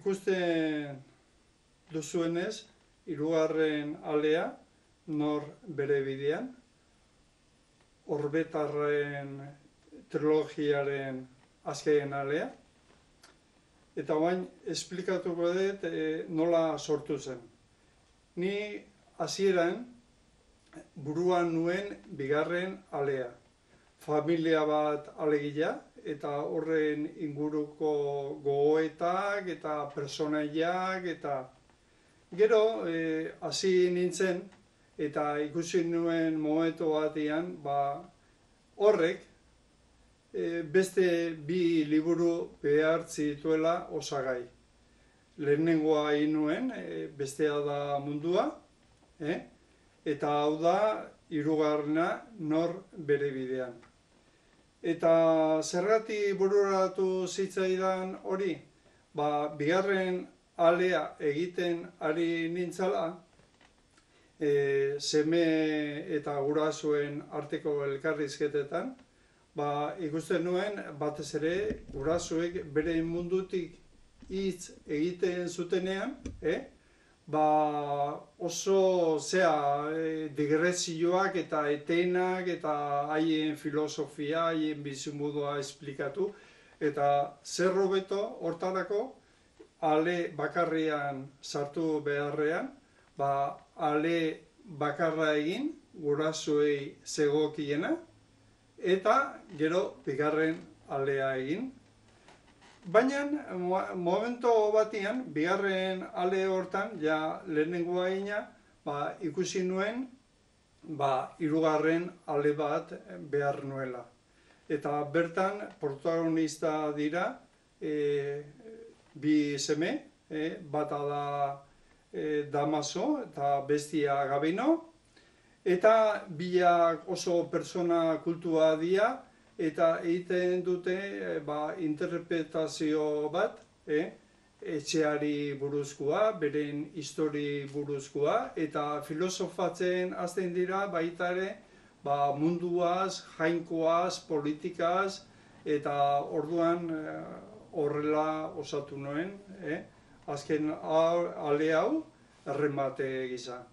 ikusten duzuenez, hirugarren alea, nor bere bidean, Orbetarren trilogiaren azken alea, eta orain esplikatuko dut nola sortu zen. Ni hasieran buruan nuen bigarren alea. Familia bat alegia, eta horren inguruko gogoetak eta personaiak, eta gero hasi nintzen, eta ikusi nuen momentu batean, horrek beste bi liburu behar zituela osagai. Lehenengoa egin nuen, bestea da Mundua, eta hau da hirugarrena nor bere bidean. Eta zergatik bururatu zitzaidan hori, bigarren alea egiten ari nintzala, seme eta gurasoen arteko elkarrizketetan, ikusten nuen batez ere gurasoek bere mundutik hitz egiten zutenean, oso digresioak eta etenak eta haien filosofia, haien bizimodua esplikatu, eta zer hobeto hortarako ale bakarrean sartu beharrean, ale bakarra egin gurasoei zegokiena, eta gero bigarren alea egin. Baina momentu batean, bigarren ale hortan, lehenengoa egina, ikusi nuen, hirugarren ale bat behar nuela. Eta bertan protagonista dira bi seme, bata da Damaso eta bestia Gabino, eta biak oso pertsona kultua dira, eta egiten dute interpretazio bat, etxeari buruzkoa, beren histori buruzkoa, eta filosofatzen hasten dira baita ere munduaz, jainkoaz, politikaz, eta orduan horrela osatu nuen, azken ale hau erremate gisa.